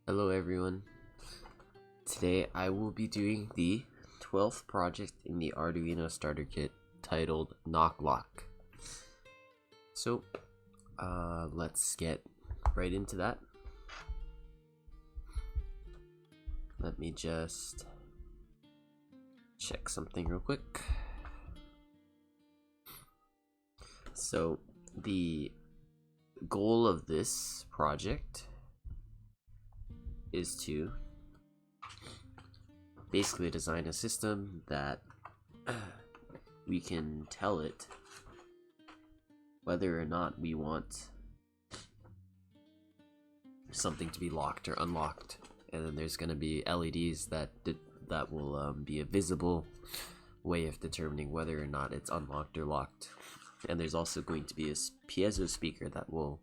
Hello everyone. Today I will be doing the 12th project in the Arduino starter kit titled Knock Lock. So let's get right into that. Let me just check something real quick. So the goal of this project is to basically design a system that we can tell it whether or not we want something to be locked or unlocked, and then there's going to be LEDs that will be a visible way of determining whether or not it's unlocked or locked. And there's also going to be a piezo speaker that will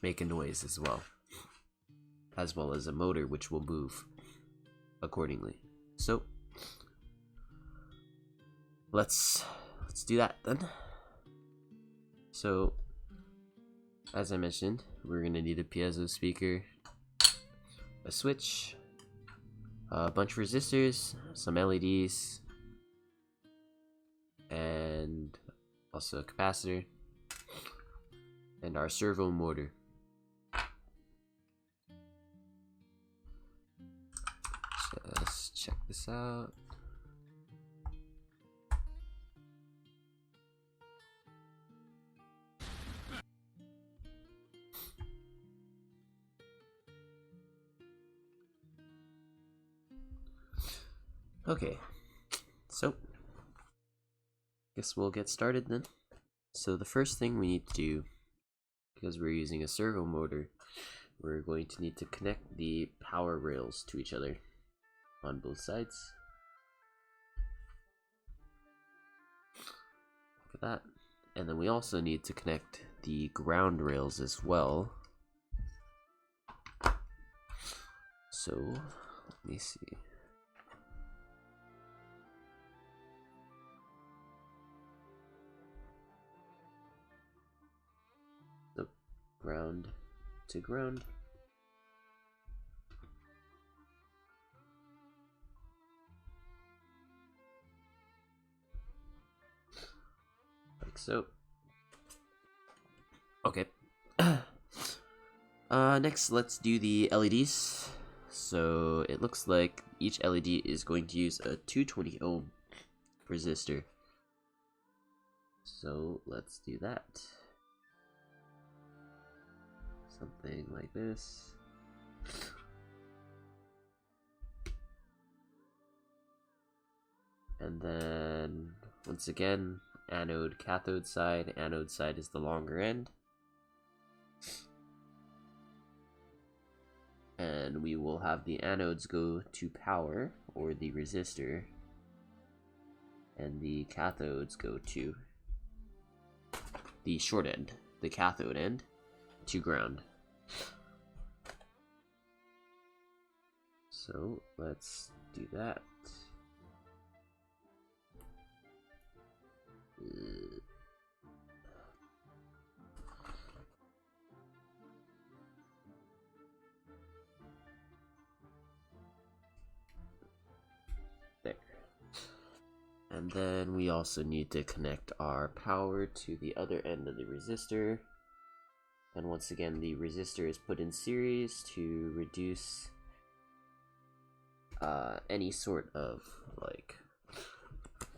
make a noise as well as a motor which will move accordingly. So let's do that then. So as I mentioned, we're gonna need a piezo speaker, a switch, a bunch of resistors, some LEDs, and also a capacitor, and our servo motor. Just check this out. Okay, so guess we'll get started then. So the first thing we need to do, because we're using a servo motor, we're going to need to connect the power rails to each other on both sides. Look at that. And then we also need to connect the ground rails as well. So let me see. So ground to ground. Like so. Okay. Next, let's do the LEDs. So it looks like each LED is going to use a 220 ohm resistor. So let's do that. Something like this. And then once again, anode cathode side. Anode side is the longer end. And we will have the anodes go to power, or the resistor, and the cathodes go to the short end, the cathode end, to ground. So let's do that. There. And then we also need to connect our power to the other end of the resistor. And once again, the resistor is put in series to reduce any sort of like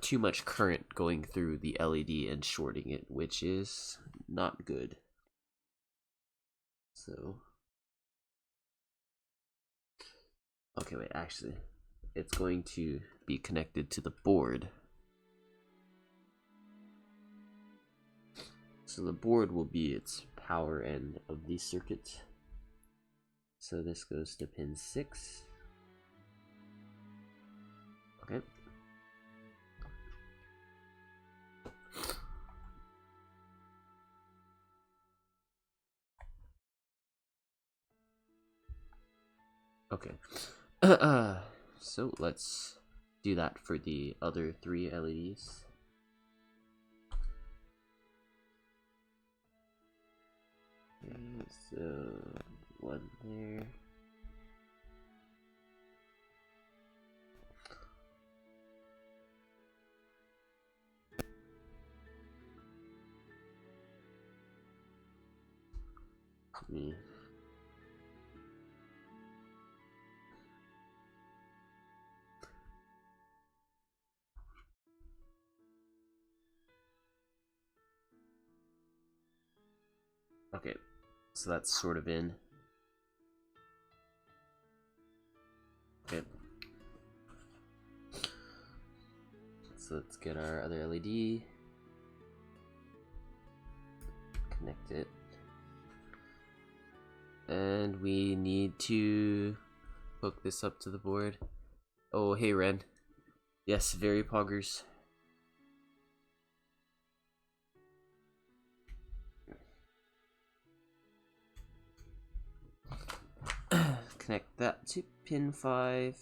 too much current going through the LED and shorting it, which is not good. So okay, wait, actually it's going to be connected to the board. So the board will be its power end of the circuit. So this goes to pin 6. Okay. Okay. So let's do that for the other 3 LEDs. Okay, so one there. Me. Okay, so that's sort of in. Okay. So let's get our other LED. Connect it. And we need to hook this up to the board. Oh, hey, Ren. Yes, very poggers. Connect that to pin 5.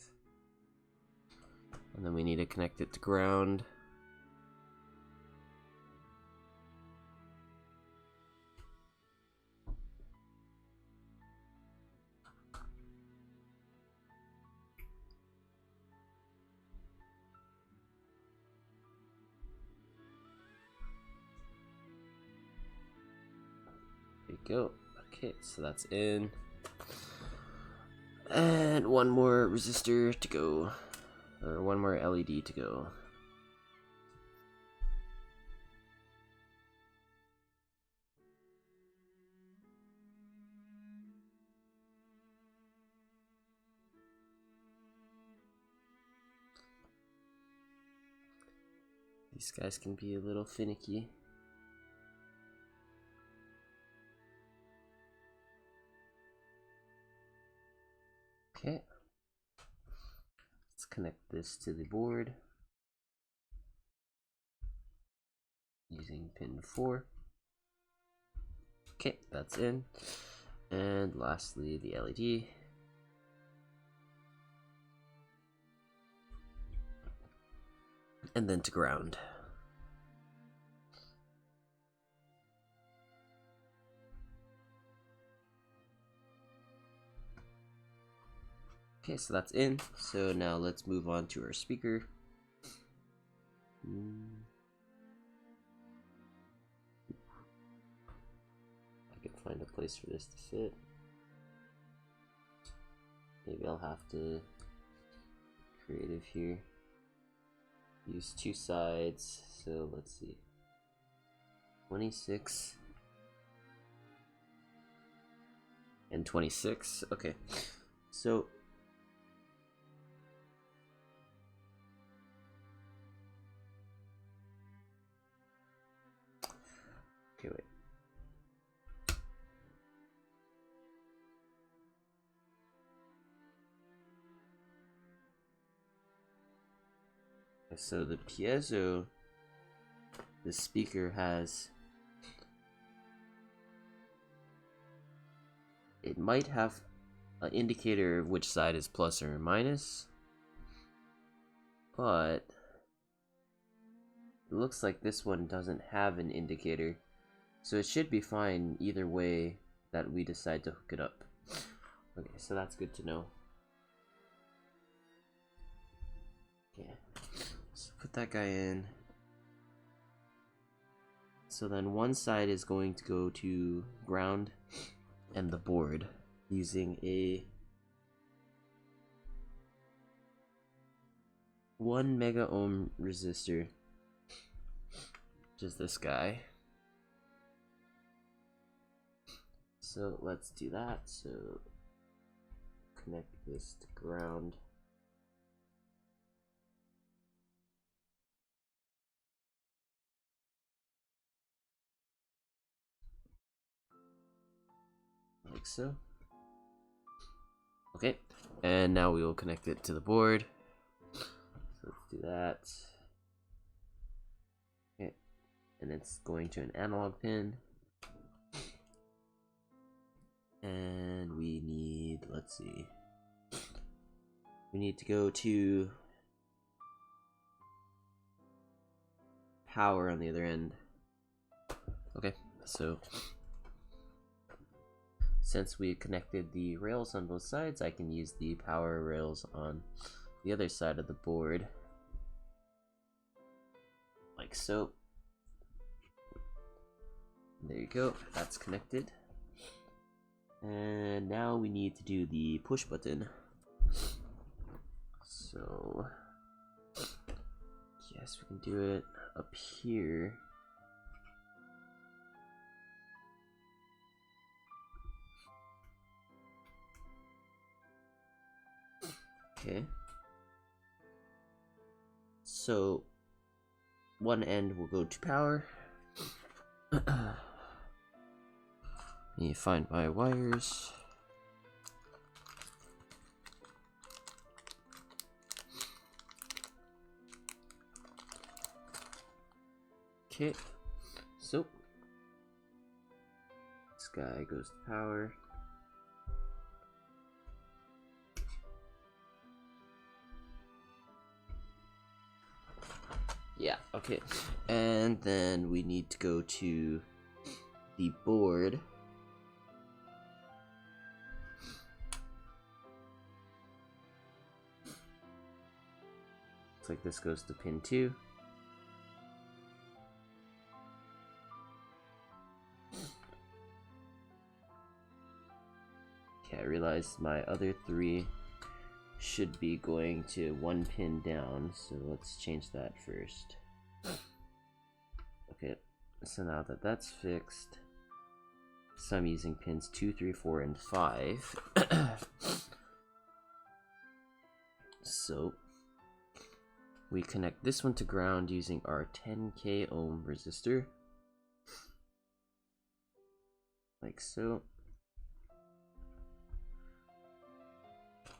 And then we need to connect it to ground. There you go. Okay, so that's in. And one more resistor to go. Or one more LED to go. These guys can be a little finicky. Okay. Let's connect this to the board using pin 4. Okay, that's in. And lastly, the LED. And then to ground. Okay, so that's in. So now let's move on to our speaker. I can find a place for this to fit. Maybe I'll have to creative here. Use 2 sides. So let's see. 26 and 26. Okay. So okay, wait. So the piezo, the speaker has, it might have an indicator of which side is plus or minus, but it looks like this one doesn't have an indicator, so it should be fine either way that we decide to hook it up. Okay, so that's good to know. Okay, so put that guy in. So then one side is going to go to ground and the board using a 1 mega ohm resistor, which is this guy. So let's do that. So connect this to ground. Like so. Okay, and now we will connect it to the board. So let's do that. Okay, and it's going to an analog pin. And we need, let's see, we need to go to power on the other end. Okay, so since we connected the rails on both sides, I can use the power rails on the other side of the board, like so. There you go, that's connected. And now we need to do the push button. So, yes, we can do it up here. Okay. So, one end will go to power. Let me find my wires. Okay, so this guy goes to power. Yeah, okay. And then we need to go to the board. Looks like this goes to pin 2. Okay, I realized my other 3 should be going to 1 pin down, so let's change that first. Okay, so now that that's fixed, so I'm using pins 2, 3, 4, and 5. So we connect this one to ground using our 10k ohm resistor, like so.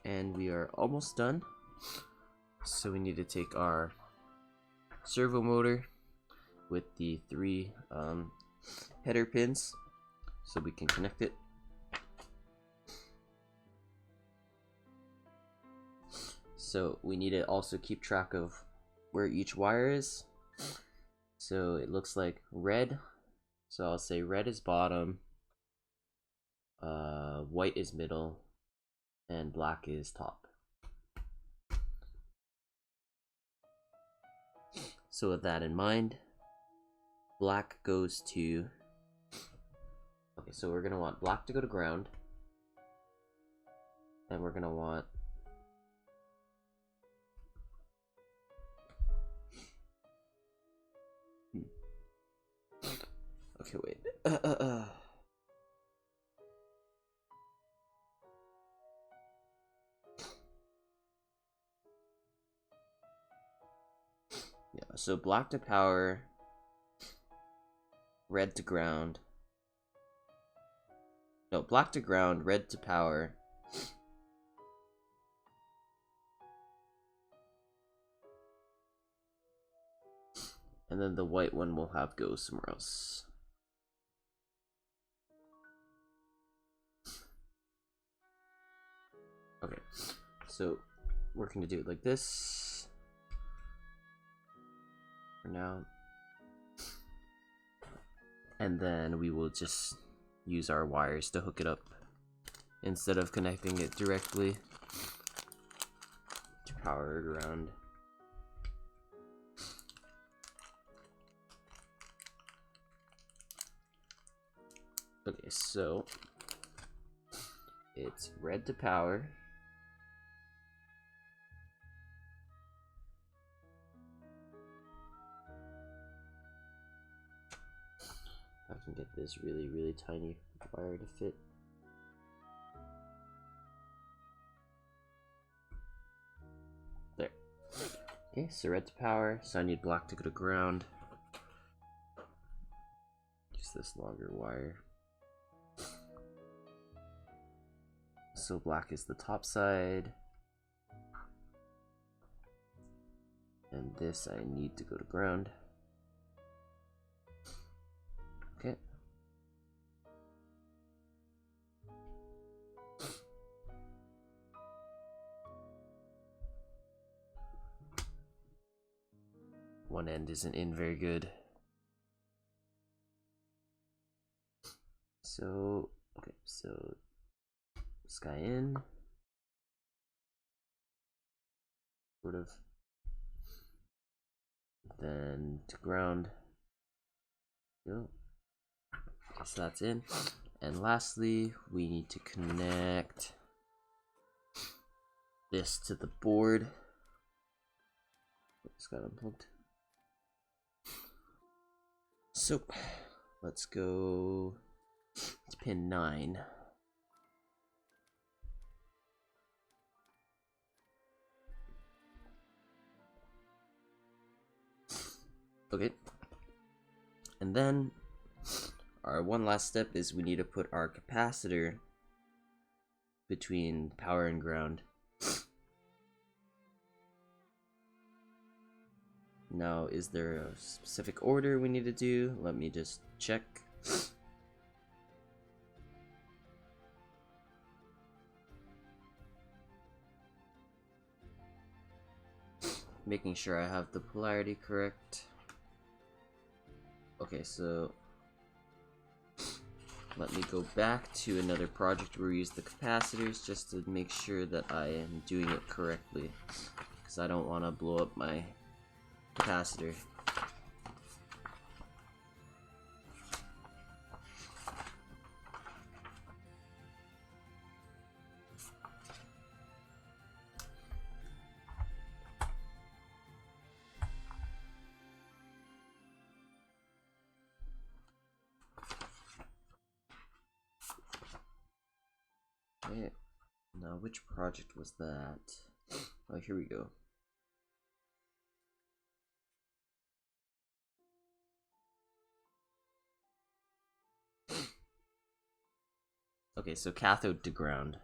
And we are almost done. So we need to take our servo motor with the 3 header pins so we can connect it. So we need to also keep track of where each wire is. So it looks like red, so I'll say red is bottom, white is middle, and black is top. So with that in mind, black goes to, okay, so we're gonna want black to go to ground, and we're gonna want okay, wait. Yeah, so black to power, red to ground. No, black to ground, red to power. And then the white one will have go somewhere else. Okay, so we're going to do it like this for now. And then we will just use our wires to hook it up instead of connecting it directly to power it around. Okay, so it's red to power. I can get this really tiny wire to fit. There. Okay, so red to power, so I need black to go to ground. Use this longer wire. So black is the top side. And this I need to go to ground. Okay. One end isn't in very good. So Okay, so this guy in, sort of, then to ground. Go. Okay, so that's in, and lastly, we need to connect this to the board. It's got unplugged. So let's go to pin 9. Okay, and then our one last step is we need to put our capacitor between power and ground. Now, is there a specific order we need to do? Let me just check. Making sure I have the polarity correct. Okay, so let me go back to another project where we use the capacitors just to make sure that I am doing it correctly, because I don't want to blow up my capacitor. Okay, now which project was that? Oh, here we go. Okay, so cathode to ground.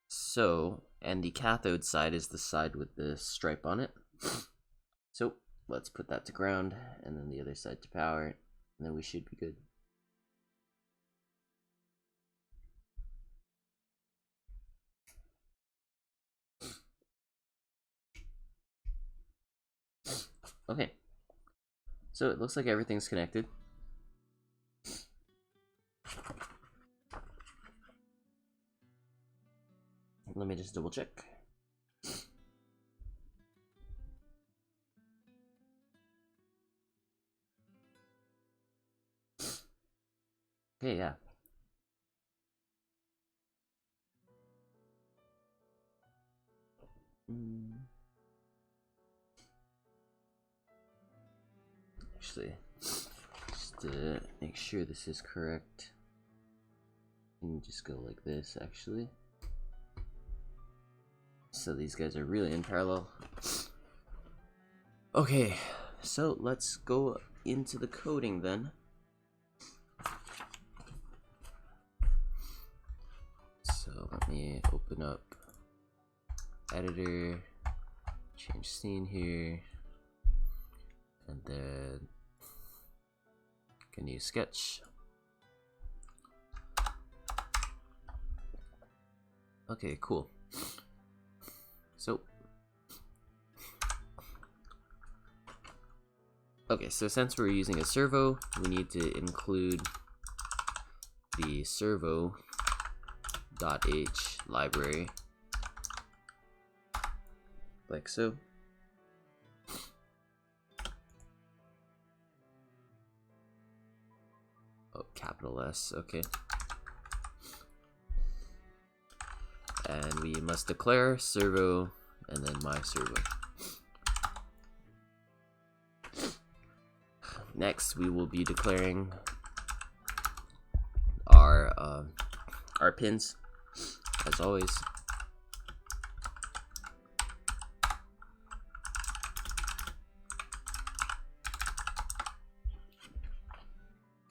So, and the cathode side is the side with the stripe on it. So, let's put that to ground, and then the other side to power, and then we should be good. Okay, so it looks like everything's connected. Let me just double check. Okay, yeah. Actually, just to make sure this is correct, you can just go like this, actually. So these guys are really in parallel. Okay, so let's go into the coding then. So let me open up editor, change scene here, and then can use sketch. Okay, cool. So okay, so since we're using a servo, we need to include the servo.h library, like so. Oh, capital S, okay. And we must declare servo and then my servo. Next, we will be declaring our pins, as always.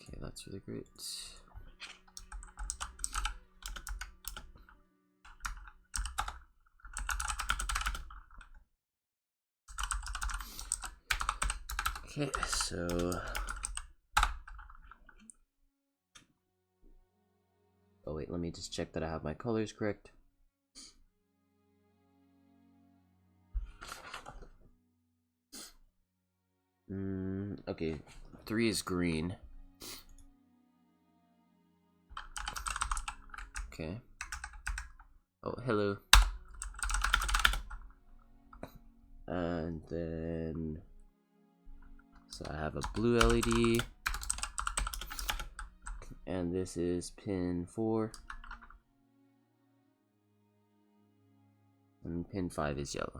Okay, that's really great. Okay, so oh wait, let me just check that I have my colors correct. Okay, 3 is green. Okay. Oh, hello. And then, so I have a blue LED, and this is pin 4, and pin 5 is yellow.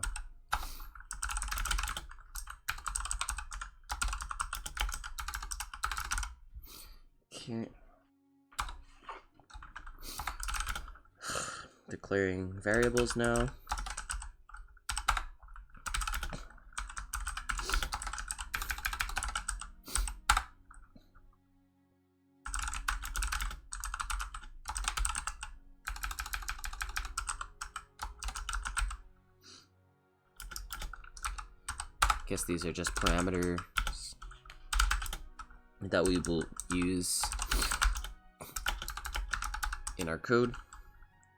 Okay. Declaring variables now. Guess these are just parameters that we will use in our code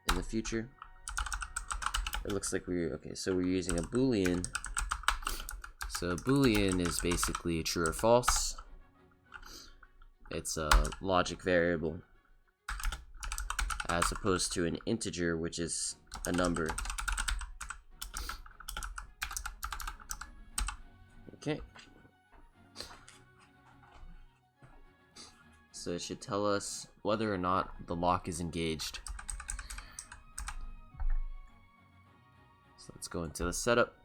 in the future. It looks like so we're using a Boolean. So a Boolean is basically true or false. It's a logic variable as opposed to an integer, which is a number. Okay. So it should tell us whether or not the lock is engaged. So let's go into the setup.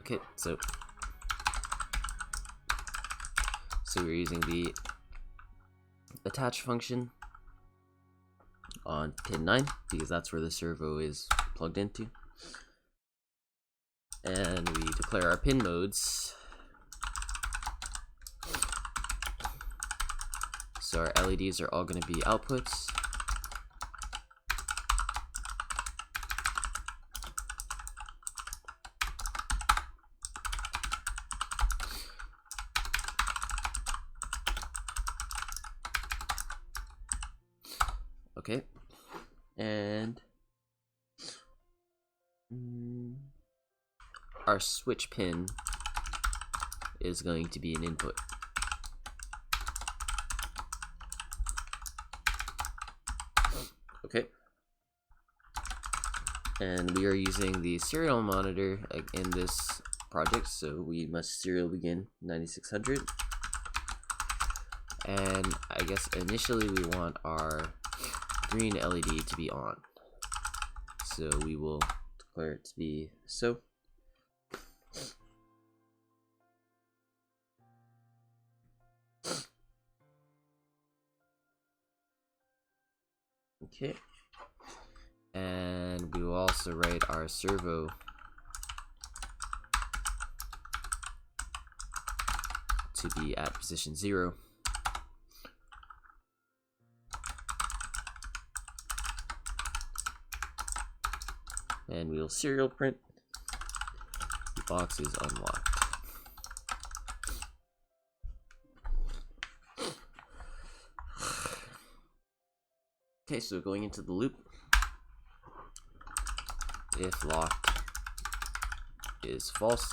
Okay, so we're using the attach function on pin 9 because that's where the servo is plugged into. And we declare our pin modes. So our LEDs are all going to be outputs. Okay, and our switch pin is going to be an input. Okay, and we are using the serial monitor in this project, so we must serial begin 9600. And I guess initially we want our green LED to be on, so we will declare it to be so. Okay, and we will also write our servo to be at position 0. And we will serial print the box is unlocked. Okay, so going into the loop, if locked is false,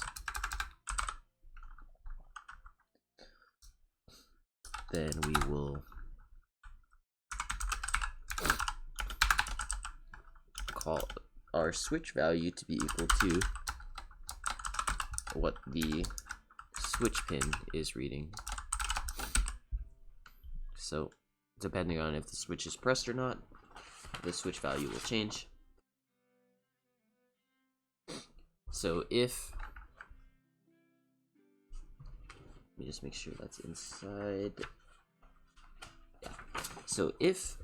then we will call our switch value to be equal to what the switch pin is reading. So depending on if the switch is pressed or not, the switch value will change. So if, let me just make sure that's inside. Yeah. So if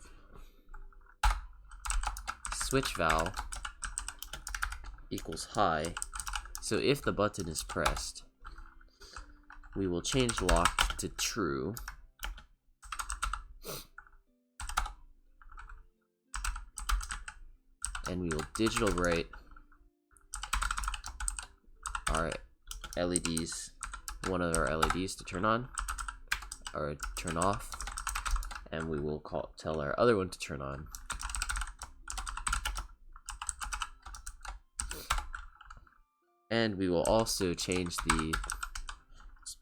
switch val equals high, so if the button is pressed, we will change lock to true. And we will digital write our LEDs, one of our LEDs to turn on or turn off, and we will tell our other one to turn on. And we will also change the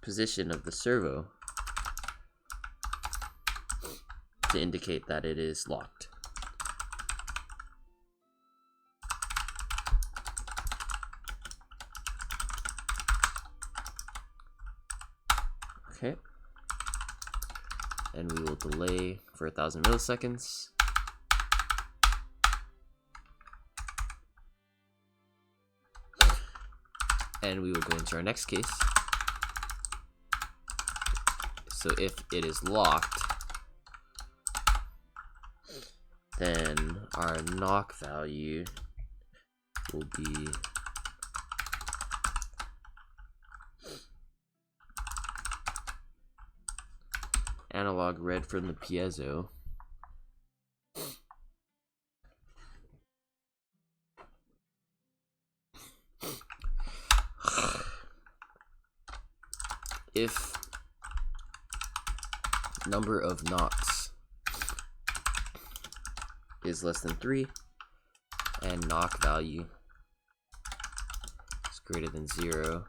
position of the servo to indicate that it is locked. Okay. And we will delay for 1,000 milliseconds. And we will go into our next case. So if it is locked, then our knock value will be analog read from the piezo. If number of knocks is less than 3 and knock value is greater than 0,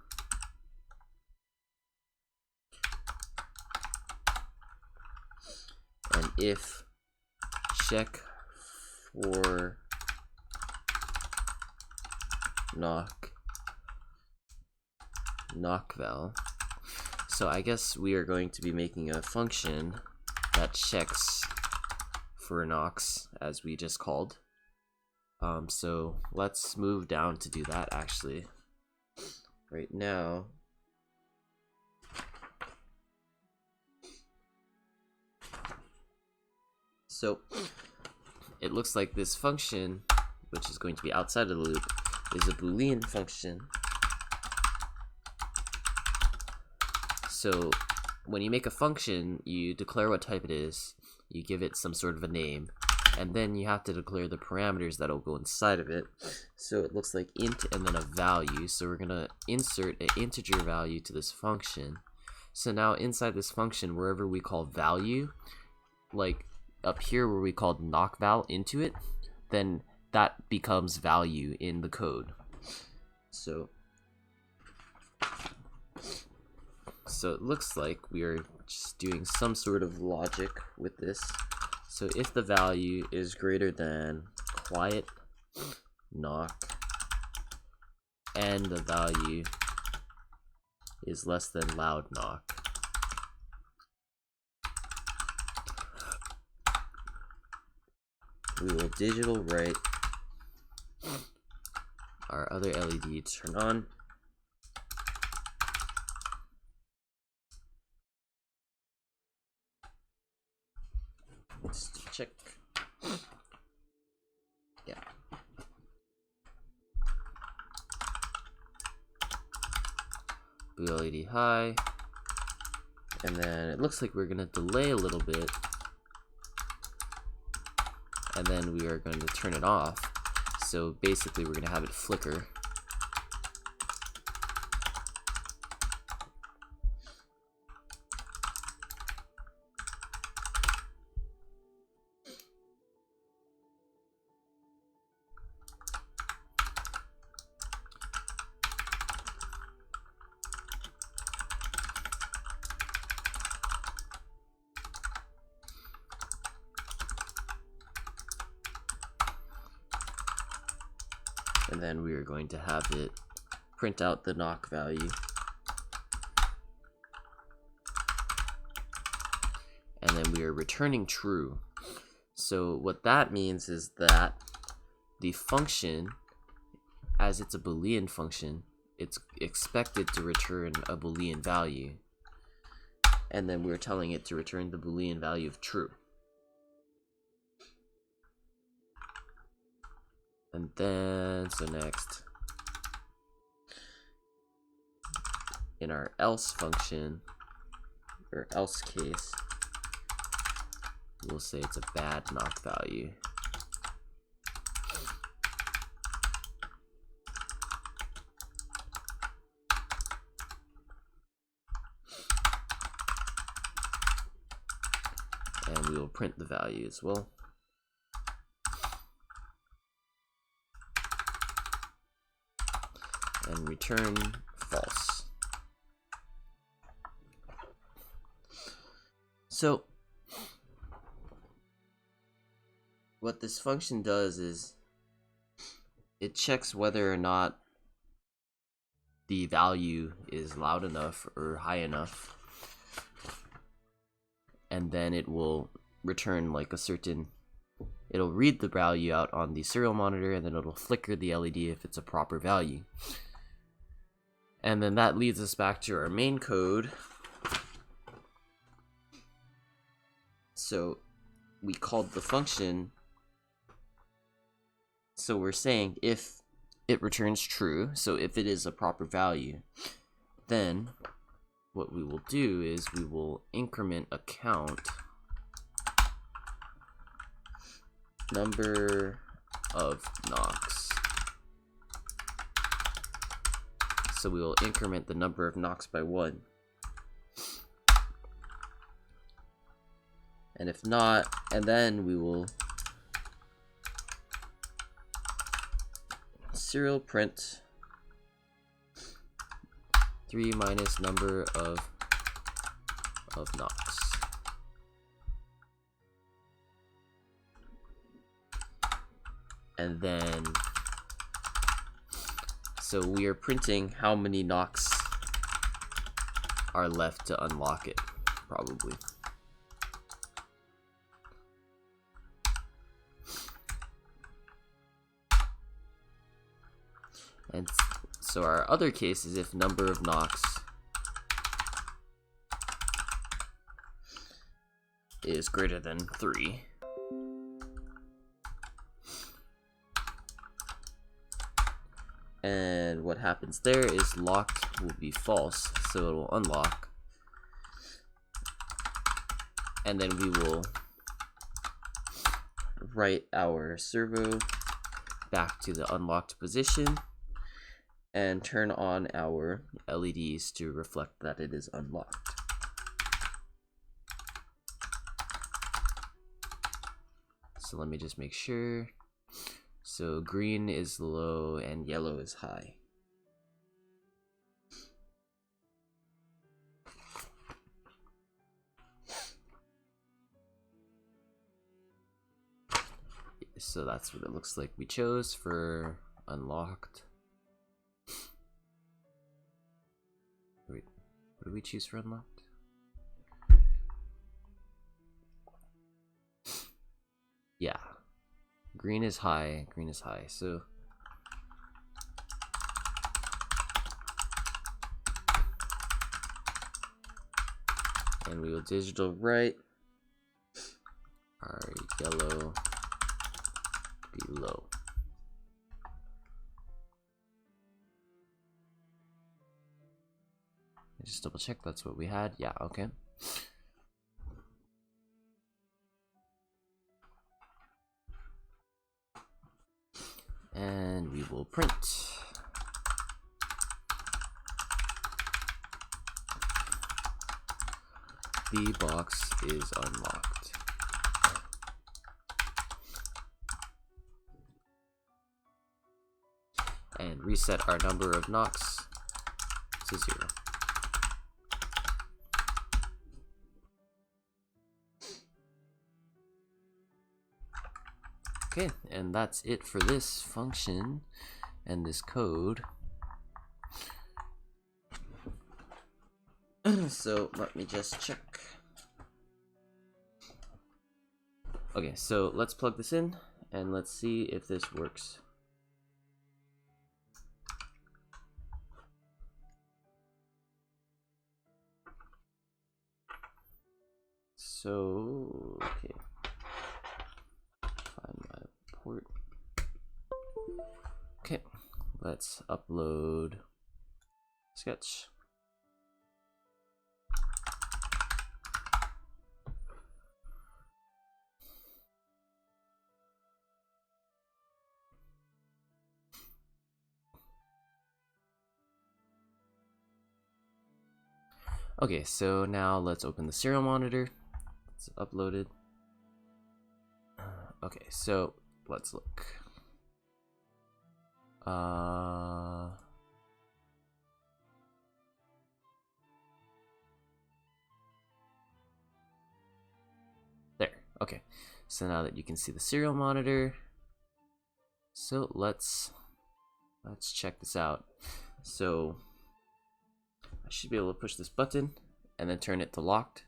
and if check for knock val. So I guess we are going to be making a function that checks for knocks, as we just called. So let's move down to do that actually. Right now, so it looks like this function, which is going to be outside of the loop, is a Boolean function. So when you make a function, you declare what type it is, you give it some sort of a name, and then you have to declare the parameters that will go inside of it. So it looks like int and then a value. So we're going to insert an integer value to this function. So now inside this function, wherever we call value, like up here where we called knock val into it, then that becomes value in the code. So it looks like we are just doing some sort of logic with this. So if the value is greater than quiet knock and the value is less than loud knock, we will digital write our other LED to turn on. Let's check. Yeah. Blue LED high. And then it looks like we're gonna delay a little bit. And then we are going to turn it off. So basically we're gonna have it flicker. And then we are going to have it print out the knock value. And then we are returning true. So what that means is that the function, as it's a Boolean function, it's expected to return a Boolean value. And then we're telling it to return the Boolean value of true. And then, so next, in our else function, or else case, we'll say it's a bad knock value. And we will print the value as well. And return false. So what this function does is it checks whether or not the value is loud enough or high enough, and then it will return like a certain, it'll read the value out on the serial monitor, and then it'll flicker the LED if it's a proper value. And then that leads us back to our main code. So we called the function, so we're saying if it returns true, so if it is a proper value, then what we will do is we will increment a count number of knocks. So we will increment the number of knocks by 1. And if not, and then we will serial print 3 minus number of knocks. And then, so we are printing how many knocks are left to unlock it, probably. And so our other case is if number of knocks is greater than 3. And what happens there is locked will be false, so it will unlock. And then we will write our servo back to the unlocked position and turn on our LEDs to reflect that it is unlocked. So let me just make sure. So green is low and yellow is high. So that's what it looks like we chose for unlocked. Wait, what did we choose for unlocked? Yeah. Green is high, so and we will digital write our yellow below. Just double check that's what we had. Yeah, okay. And we will print the box is unlocked. And reset our number of knocks to 0. Okay, and that's it for this function and this code. So let me just check. Okay, so let's plug this in and let's see if this works. So, okay. Find my port. Okay, let's upload Sketch. Okay, so now let's open the serial monitor. It's uploaded. Okay, so let's look. There. Okay. So now that you can see the serial monitor, so let's check this out. So I should be able to push this button and then turn it to locked,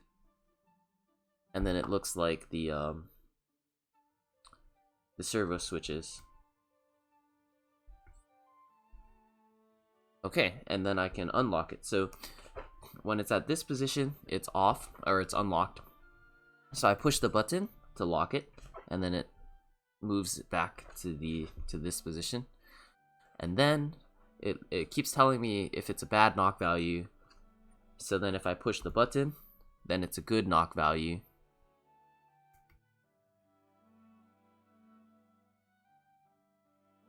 and then it looks like the servo switches. Okay, and then I can unlock it. So when it's at this position, it's off, or it's unlocked. So I push the button to lock it, and then it moves it back to this position. And then it keeps telling me if it's a bad knock value. So then if I push the button, then it's a good knock value.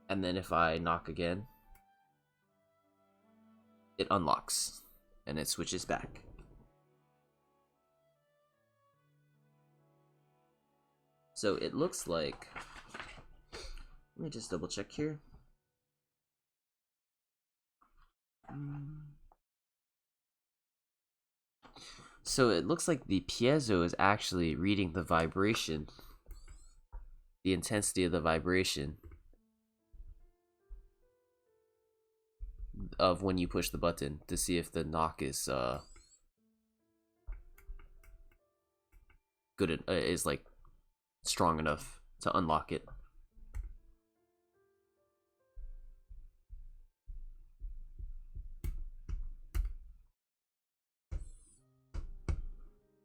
And then if I knock again, it unlocks and it switches back. So it looks like, let me just double check here. So it looks like the piezo is actually reading the vibration, the intensity of the vibration of when you push the button to see if the knock is good, is like strong enough to unlock it.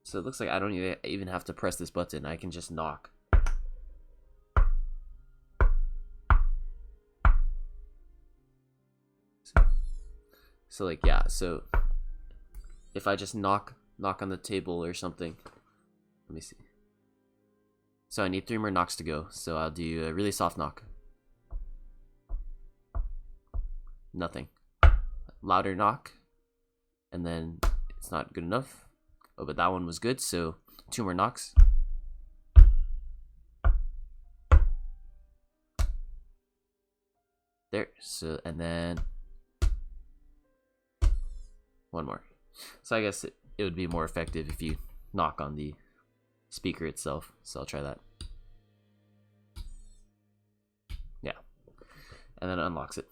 So it looks like I don't even have to press this button. I can just knock. So like, yeah, so if I just knock on the table or something, let me see. So I need 3 more knocks to go. So I'll do a really soft knock. Nothing. Louder knock. And then it's not good enough. Oh, but that one was good, so 2 more knocks. There, so, and then 1 more. So I guess it would be more effective if you knock on the speaker itself. So I'll try that. Yeah. And then it unlocks it.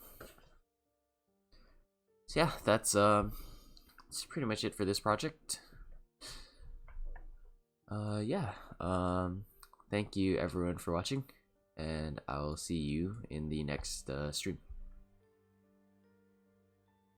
So yeah, that's pretty much it for this project. Yeah. Thank you everyone for watching, and I'll see you in the next stream.